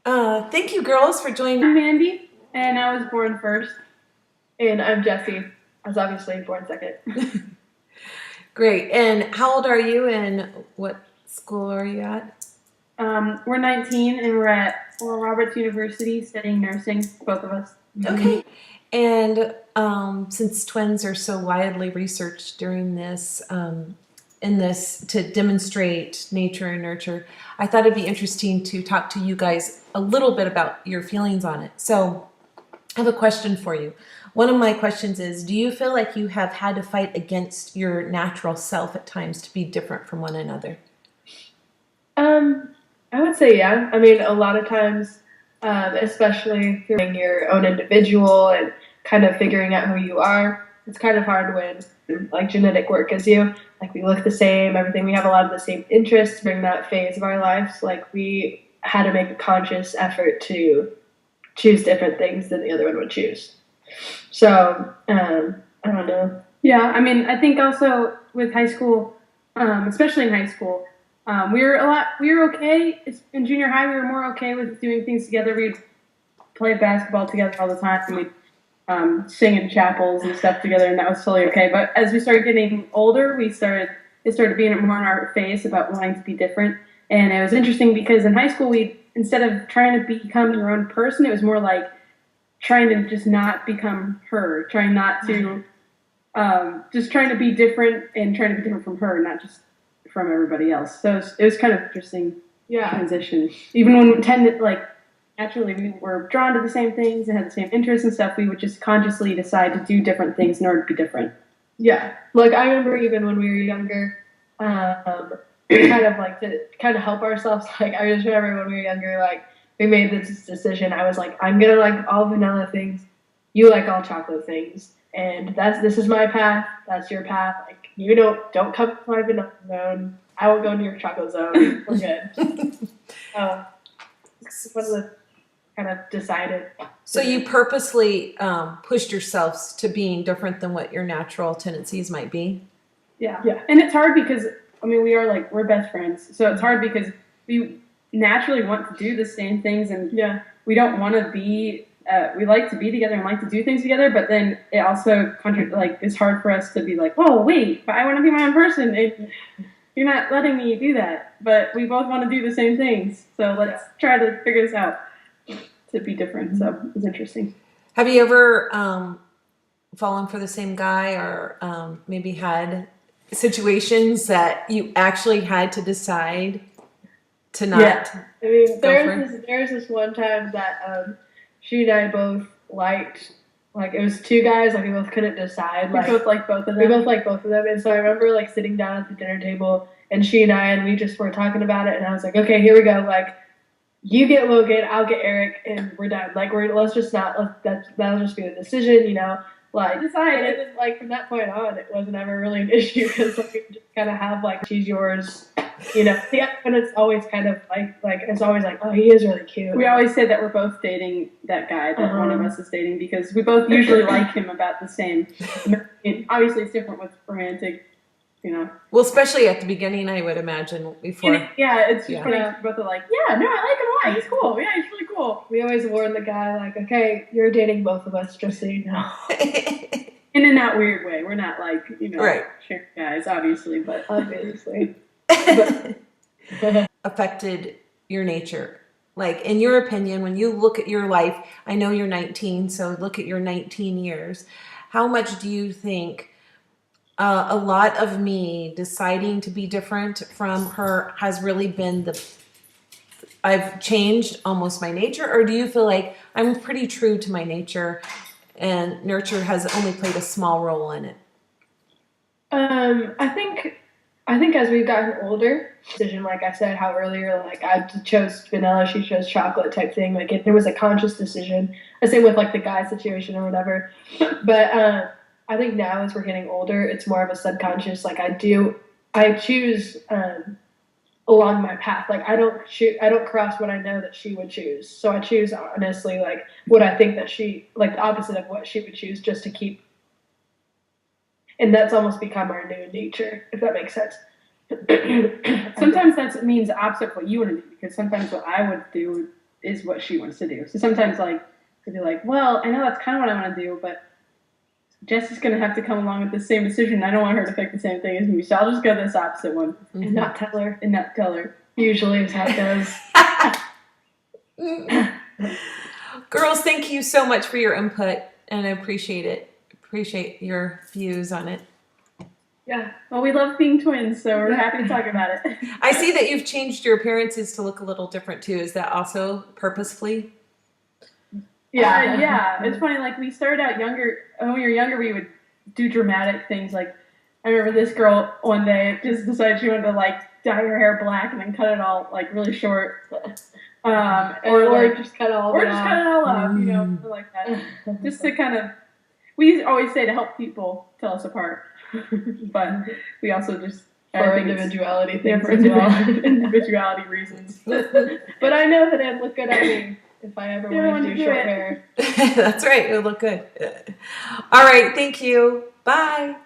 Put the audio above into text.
Thank you, girls, for joining. I'm Mandy, and I was born first. And I'm Jessie. I was obviously born second. Great. And how old are you, and what school are you at? We're 19, and we're at Oral Roberts University studying nursing, both of us. Okay. And since twins are so widely researched during this, in this to demonstrate nature and nurture, I thought it'd be interesting to talk to you guys a little bit about your feelings on it. So I have a question for you. One of my questions is, do you feel like you have had to fight against your natural self at times to be different from one another? I would say yeah. I mean, a lot of times, especially if you're being your own individual and kind of figuring out who you are, it's kind of hard when like genetic work is you. Like we look the same, everything. We have a lot of the same interests during that phase of our lives. Like we had to make a conscious effort to choose different things than the other one would choose. So I don't know. Yeah, I mean, I think also with high school, especially in high school, we were okay. In junior high, we were more okay with doing things together. We'd play basketball together all the time, and we'd sing in chapels and stuff together, and that was totally okay. But as we started getting older, it started being more in our face about wanting to be different. And it was interesting because in high school, we instead of trying to become your own person, it was more like trying to just not become her, trying not to just trying to be different and trying to be different from her, not just from everybody else. So it was kind of interesting Yeah. transition. Even when we tended like naturally we were drawn to the same things and had the same interests and stuff, we would just consciously decide to do different things in order to be different. Yeah. Like I remember even when we were younger, kind of like to kind of help ourselves. Like I just remember when we were younger, like we made this decision. I was like, I'm gonna like all vanilla things. You like all chocolate things, and this is my path. That's your path. Like you don't come to my vanilla zone. I won't go near your chocolate zone. We're good. It's one of the kind of decided. So you purposely pushed yourselves to being different than what your natural tendencies might be? Yeah. And it's hard because I mean we're best friends, so it's hard because we naturally want to do the same things, and we don't want to be. We like to be together and like to do things together, but then it also it's hard for us to be like, oh wait, but I want to be my own person. You're not letting me do that, but we both want to do the same things, so let's try to figure this out to be different. So it's interesting. Have you ever fallen for the same guy, or maybe had situations that you actually had to decide to not? Yeah. I mean, there's this one time that she and I both liked, like it was two guys, like we both couldn't decide. Like we both like both of them. We both like both of them, and so I remember like sitting down at the dinner table, and she and we just were talking about it, and I was like, okay, here we go, like. You get Logan, I'll get Eric, and we're done. Like let's just not that'll just be the decision, you know. Like decide. And then like from that point on, it wasn't ever really an issue because like we just kind of have like she's yours, you know. Yeah, but it's always kind of like it's always like oh he is really cute. We always say that we're both dating that guy that one of us is dating because we both usually like him about the same. Obviously, it's different with romantic. You know. Well, especially at the beginning, I would imagine before. It's just funny. Both are like, yeah, no, I like him a lot. He's cool. Yeah, he's really cool. We always warn the guy like, okay, you're dating both of us, just so you know. In a not weird way. We're not like right. Sharing guys, obviously, but obviously. Affected your nature. Like in your opinion, when you look at your life, I know you're 19, so look at your 19 years. How much do you think? A lot of me deciding to be different from her has really been I've changed almost my nature, or do you feel like I'm pretty true to my nature and nurture has only played a small role in it? I think as we've gotten older, decision like I said, how earlier like I chose vanilla, she chose chocolate type thing. Like it was a conscious decision. The same with like the guy situation or whatever. But I think now as we're getting older, it's more of a subconscious. Like I choose along my path. Like I don't cross what I know that she would choose. So I choose honestly like what I think that she like the opposite of what she would choose just to keep. And that's almost become our new nature, if that makes sense. Sometimes that means the opposite of what you want to do because sometimes what I would do is what she wants to do. So sometimes like to be like, well, I know that's kind of what I want to do, but Jess is going to have to come along with the same decision. I don't want her to pick the same thing as me, so I'll just go this opposite one And not tell her. and not tell her. Usually is how it goes. Girls, thank you so much for your input, and I appreciate it. Appreciate your views on it. Yeah. Well, we love being twins, so we're happy to talk about it. I see that you've changed your appearances to look a little different too. Is that also purposefully? Yeah. It's funny. Like we started out younger. When we were younger, we would do dramatic things. Like I remember this girl one day just decided she wanted to like dye her hair black and then cut it all like really short. Or just cut all or of it just off. cut it all off, you know, something like that. Just to kind of, we always say to help people tell us apart, but we also just For I think it's- individuality yeah, things for as well. individuality reasons. But I know that it'd look good on me if I ever Yeah, wanted to do short it. hair. That's right. It'll look good. All right. Thank you. Bye.